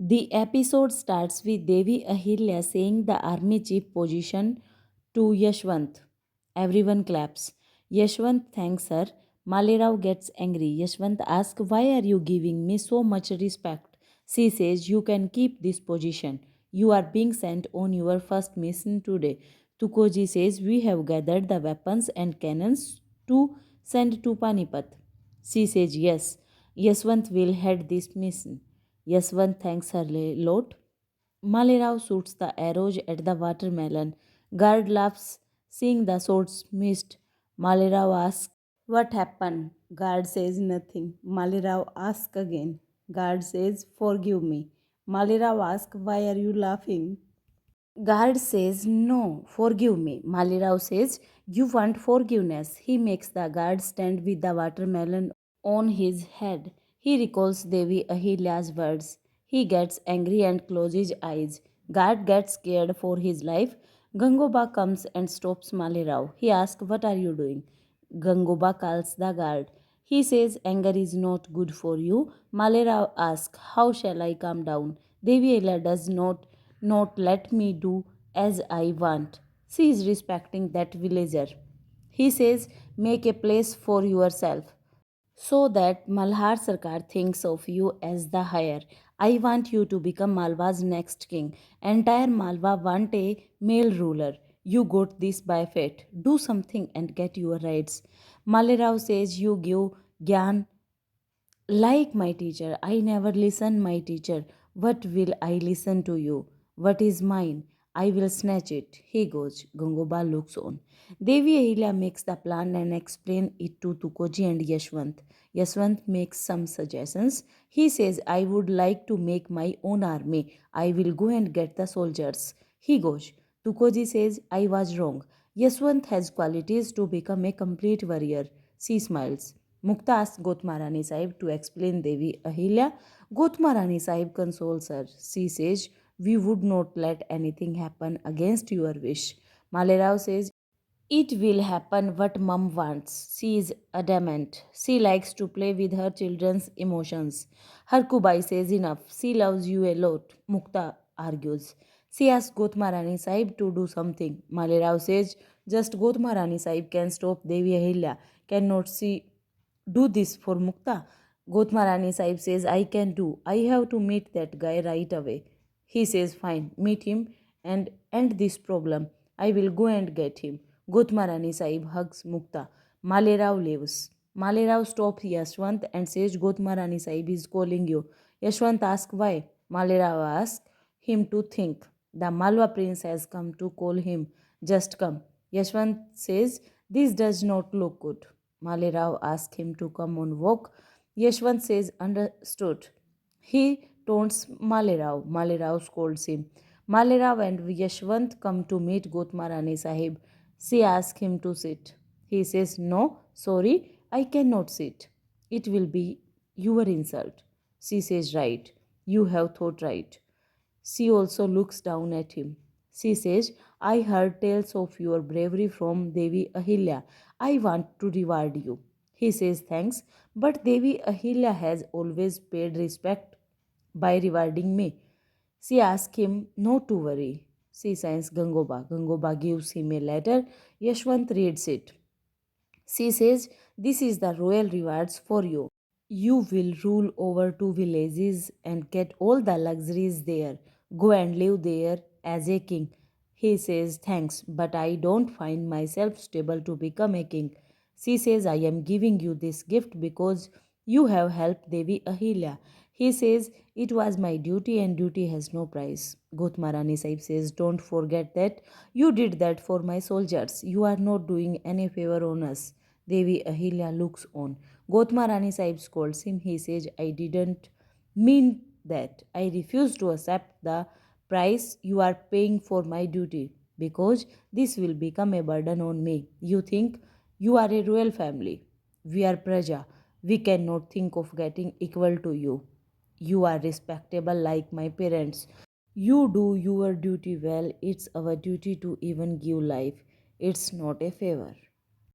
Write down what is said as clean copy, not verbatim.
The episode starts with Devi Ahilya saying the army chief position to Yashwant. Everyone claps. Yashwant thanks her. Malirao gets angry. Yashwant asks, "Why are you giving me so much respect?" She says, "You can keep this position. You are being sent on your first mission today." Tukoji says, "We have gathered the weapons and cannons to send to Panipat." She says, "Yes, Yashwant will head this mission." Yashwant thanks her a lot. Malirao shoots the arrows at the watermelon. Guard laughs, seeing the shots missed. Malirao asks, "What happened?" Guard says, "Nothing." Malirao asks again. Guard says, "Forgive me." Malirao asks, "Why are you laughing?" Guard says, "No, forgive me." Malirao says, "You want forgiveness." He makes the guard stand with the watermelon on his head. He recalls Devi Ahilya's words. He gets angry and closes his eyes. Guard gets scared for his life. Gangoba comes and stops Malirao. He asks, "What are you doing?" Gangoba calls the guard. He says, "Anger is not good for you." Malirao asks, "How shall I calm down?" Devi Ahilya does not let me do as I want. She is respecting that villager. He says, "Make a place for yourself so that Malhar Sarkar thinks of you as the heir. I want you to become Malwa's next king. Entire Malwa want a male ruler. You got this by fate. Do something and get your rights." Malirao says, "You give Gyan like my teacher. I never listen my teacher. What will I listen to you? What is mine? I will snatch it." He goes. Gangoba looks on. Devi Ahilya makes the plan and explains it to Tukoji and Yashwant. Yashwant makes some suggestions. He says, "I would like to make my own army. I will go and get the soldiers." He goes. Tukoji says, "I was wrong. Yashwant has qualities to become a complete warrior." She smiles. Mukta asks Gotmarani Sahib to explain Devi Ahilya. Gotmarani Sahib consoles her. She says, "We would not let anything happen against your wish." Malerao says, "It will happen what mum wants." She is adamant. She likes to play with her children's emotions. Harkubai says, "Enough. She loves you a lot." Mukta argues. She asks Gotmarani Sahib to do something. Malerao says, "Just Gotmarani Sahib can stop Devi Ahilya. Cannot she do this for Mukta?" Gotmarani Sahib says, "I can do. I have to meet that guy right away." He says, "Fine, meet him and end this problem. I will go and get him." Gotmarani Sahib hugs Mukta. Malerao leaves. Malerao stops Yashwant and says, "Gotmarani Sahib is calling you." Yashwant asks why. Malerao asks him to think. The Malwa prince has come to call him. Just come. Yashwant says, "This does not look good." Malerao asks him to come on walk. Yashwant says, "Understood." He taunts Malerao. Malerao scolds him. Malerao and Yashwant come to meet Gotmarani Sahib. She asks him to sit. He says, "No, sorry, I cannot sit. It will be your insult." She says, "Right, you have thought right." She also looks down at him. She says, "I heard tales of your bravery from Devi Ahilya. I want to reward you." He says, "Thanks, but Devi Ahilya has always paid respect by rewarding me." She asks him not to worry. She signs Gangoba. Gangoba gives him a letter. Yashwant reads it. She says, "This is the royal rewards for you. You will rule over two villages and get all the luxuries there. Go and live there as a king." He says, "Thanks, but I don't find myself stable to become a king." She says, "I am giving you this gift because you have helped Devi Ahilya." He says, "It was my duty and duty has no price." Gotmarani Sahib says, "Don't forget that you did that for my soldiers. You are not doing any favor on us." Devi Ahilya looks on. Gotmarani Sahib scolds him. He says, "I didn't mean that. I refuse to accept the price you are paying for my duty because this will become a burden on me. You think you are a royal family. We are Praja. We cannot think of getting equal to you. You are respectable like my parents. You do your duty well. It's our duty to even give life. It's not a favor."